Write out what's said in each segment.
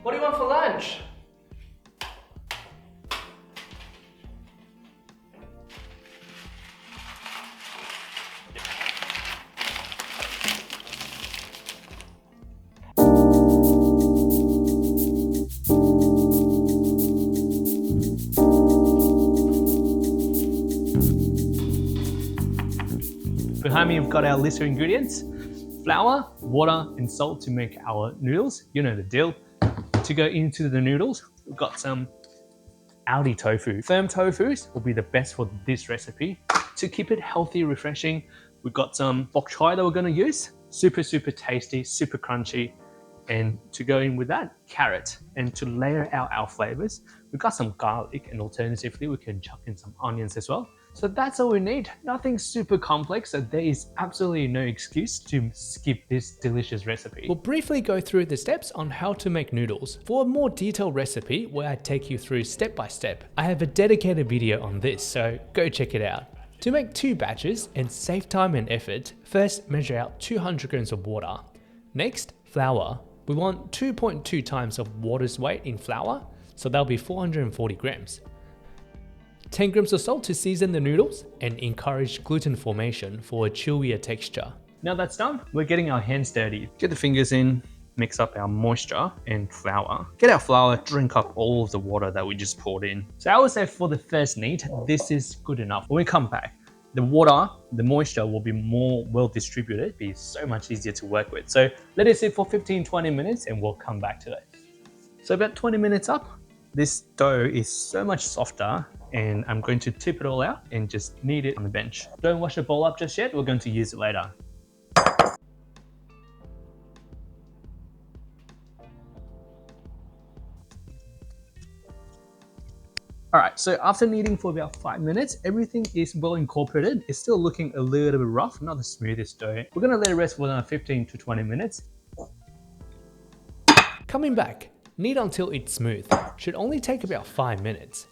What do you want for lunch? Behind me, we've got our list of ingredients: flour, water, and salt to make our noodles. You know the deal. To go into the noodles, we've got some Aldi tofu. Firm tofus will be the best for this recipe. To keep it healthy, refreshing, we've got some bok choy that we're going to use. Super tasty, super crunchy. And to go in with that, carrot. And to layer out our flavors, we've got some garlic, and alternatively, we can chuck in some onions as well. So that's all we need. Nothing super complex, so there is absolutely no excuse to skip this delicious recipe. We'll briefly go through the steps on how to make noodles. For a more detailed recipe where I take you through step by step, I have a dedicated video on this, so go check it out. To make 2 batches and save time and effort, first measure out 200 grams of water. Next, flour. We want 2.2 times of water's weight in flour, so that'll be 440 grams. 10 grams of salt to season the noodles and encourage gluten formation for a chewier texture. Now that's done, we're getting our hands dirty. Get the fingers in, mix up our moisture and flour. Get our flour, drink up all of the water that we just poured in. So I would say for the first knead, this is good enough. When we come back, the water, the moisture will be more well distributed, be so much easier to work with. So let it sit for 15-20 minutes and we'll come back to it. So about 20 minutes up, this dough is so much softer, and I'm going to tip it all out and just knead it on the bench. Don't wash the bowl up just yet, we're going to use it later. Alright, so after kneading for about 5 minutes, everything is well incorporated. It's still looking a little bit rough, not the smoothest dough. We're going to let it rest for another 15 to 20 minutes. Coming back, knead until it's smooth. Should only take about 5 minutes.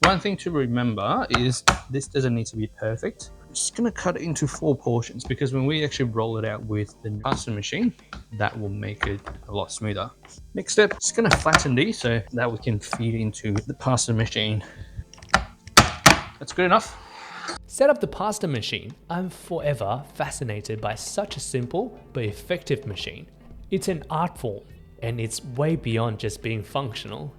One thing to remember is this doesn't need to be perfect. I'm just going to cut it into 4 portions because when we actually roll it out with the pasta machine, that will make it a lot smoother. Next step, just going to flatten these so that we can feed into the pasta machine. That's good enough. Set up the pasta machine. I'm forever fascinated by such a simple but effective machine. It's an art form and it's way beyond just being functional.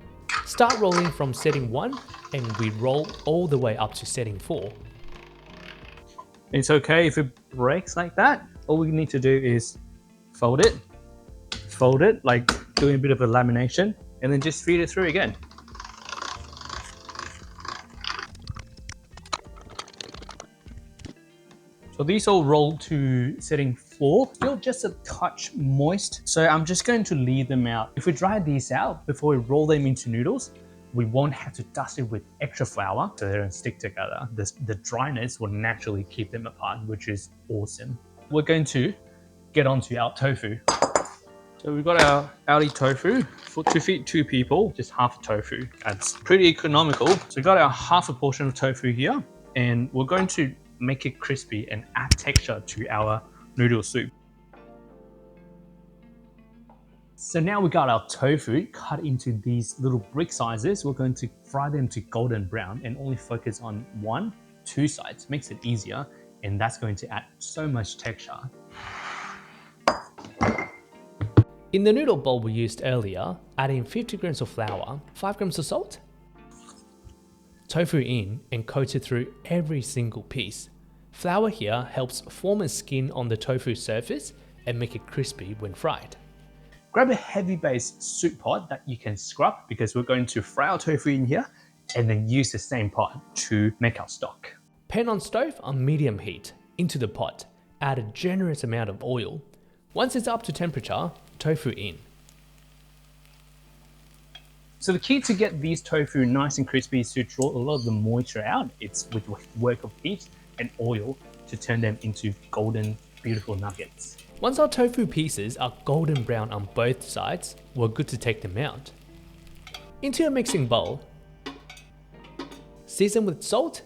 Start rolling from setting 1 and we roll all the way up to setting 4. It's okay if it breaks like that. All we need to do is fold it, like doing a bit of a lamination, and then just feed it through again. So these all roll to setting 4, still just a touch moist. So I'm just going to leave them out. If we dry these out before we roll them into noodles, we won't have to dust it with extra flour so they don't stick together. The dryness will naturally keep them apart, which is awesome. We're going to get onto our tofu. So we've got our Aldi tofu to feed 2 people, just half a tofu. That's pretty economical. So we've got our half a portion of tofu here, and we're going to make it crispy and add texture to our noodle soup. So now we got our tofu cut into these little brick sizes. We're going to fry them to golden brown and only focus on 1-2 sides. Makes it easier, and that's going to add so much texture. In the noodle bowl we used earlier, add in 50 grams of flour, 5 grams of salt, tofu in and coat it through every single piece. Flour here helps form a skin on the tofu surface and make it crispy when fried. Grab a heavy base soup pot that you can scrub because we're going to fry our tofu in here and then use the same pot to make our stock. Pan on stove on medium heat. Into the pot, add a generous amount of oil. Once it's up to temperature, tofu in. So the key to get these tofu nice and crispy is to draw a lot of the moisture out. It's with work of heat and oil to turn them into golden, beautiful nuggets. Once our tofu pieces are golden brown on both sides, we're good to take them out. Into a mixing bowl, season with salt,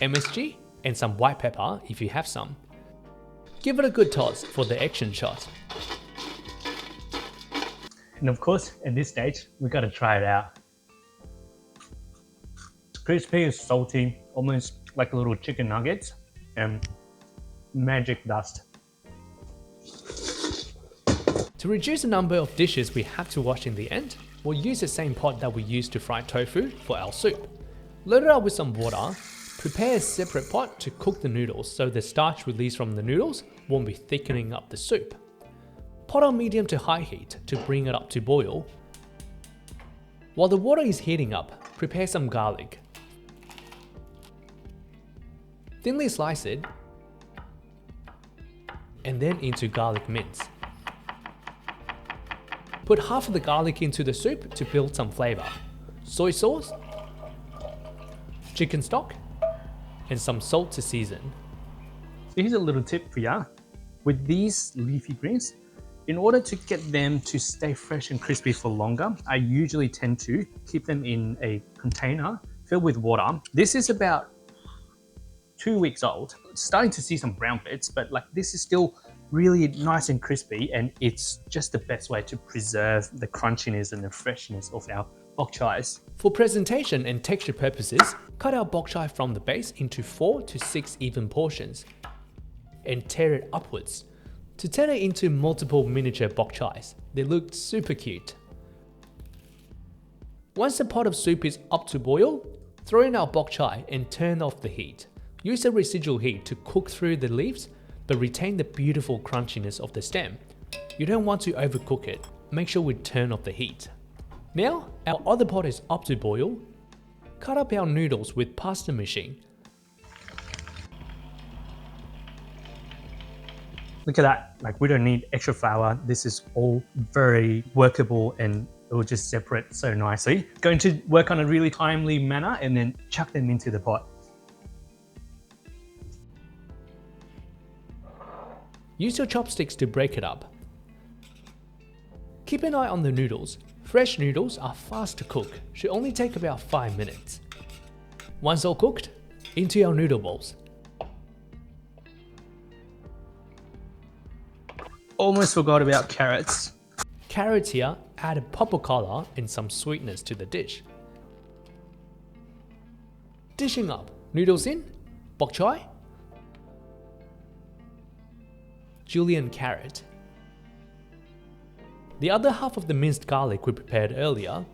MSG, and some white pepper if you have some. Give it a good toss for the action shot. And of course, at this stage, we gotta try it out. It's crispy, it's salty, almost like little chicken nuggets, and magic dust. To reduce the number of dishes we have to wash in the end, we'll use the same pot that we used to fry tofu for our soup. Load it up with some water. Prepare a separate pot to cook the noodles so the starch released from the noodles won't be thickening up the soup. Pot on medium to high heat to bring it up to boil. While the water is heating up, prepare some garlic. Thinly slice it, and then into garlic mince. Put half of the garlic into the soup to build some flavor. Soy sauce, chicken stock, and some salt to season. So here's a little tip for ya. With these leafy greens, in order to get them to stay fresh and crispy for longer, I usually tend to keep them in a container filled with water. This is about 2 weeks old. It's starting to see some brown bits, but like this is still really nice and crispy, and it's just the best way to preserve the crunchiness and the freshness of our bok choys. For presentation and texture purposes, cut our bok choy from the base into 4 to 6 even portions and tear it upwards to turn it into multiple miniature bok choys. They look super cute. Once the pot of soup is up to boil, throw in our bok choy and turn off the heat. Use the residual heat to cook through the leaves, but retain the beautiful crunchiness of the stem. You don't want to overcook it. Make sure we turn off the heat. Now, our other pot is up to boil. Cut up our noodles with pasta machine. Look at that, like we don't need extra flour. This is all very workable and it will just separate so nicely. Going to work on a really timely manner and then chuck them into the pot. Use your chopsticks to break it up. Keep an eye on the noodles. Fresh noodles are fast to cook, should only take about 5 minutes. Once all cooked, into our noodle bowls. Almost forgot about carrots. Carrots here add a pop of color and some sweetness to the dish. Dishing up, noodles in, bok choy, julienne carrot. The other half of the minced garlic we prepared earlier,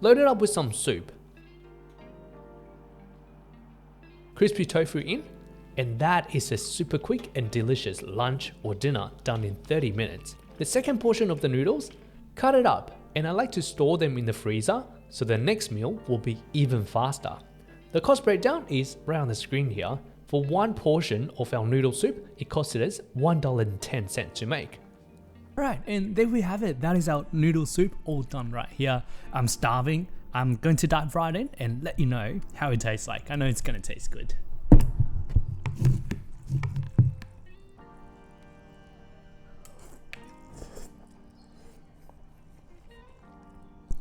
load it up with some soup. Crispy tofu in, and that is a super quick and delicious lunch or dinner done in 30 minutes. The second portion of the noodles, cut it up, and I like to store them in the freezer so the next meal will be even faster. The cost breakdown is right on the screen here. For one portion of our noodle soup, it costed us $1.10 to make. Right, and there we have it. That is our noodle soup all done right here. I'm starving. I'm going to dive right in and let you know how it tastes like. I know it's going to taste good.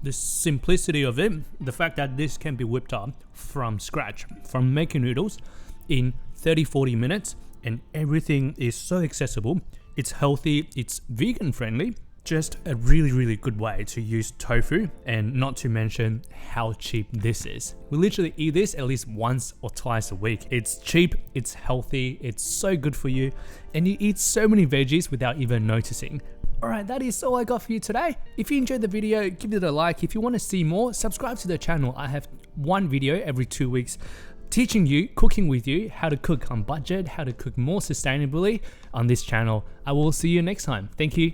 The simplicity of it, the fact that this can be whipped up from scratch, from making noodles in 30-40 minutes, and everything is so accessible. It's healthy, it's vegan friendly, just a really good way to use tofu, and not to mention how cheap this is. We literally eat this at least once or twice a week. It's cheap, it's healthy, it's so good for you, and you eat so many veggies without even noticing. Alright, that is all I got for you today. If you enjoyed the video, give it a like. If you want to see more, subscribe to the channel. I have one video every 2 weeks teaching you, cooking with you, how to cook on budget, how to cook more sustainably on this channel. I will see you next time. Thank you.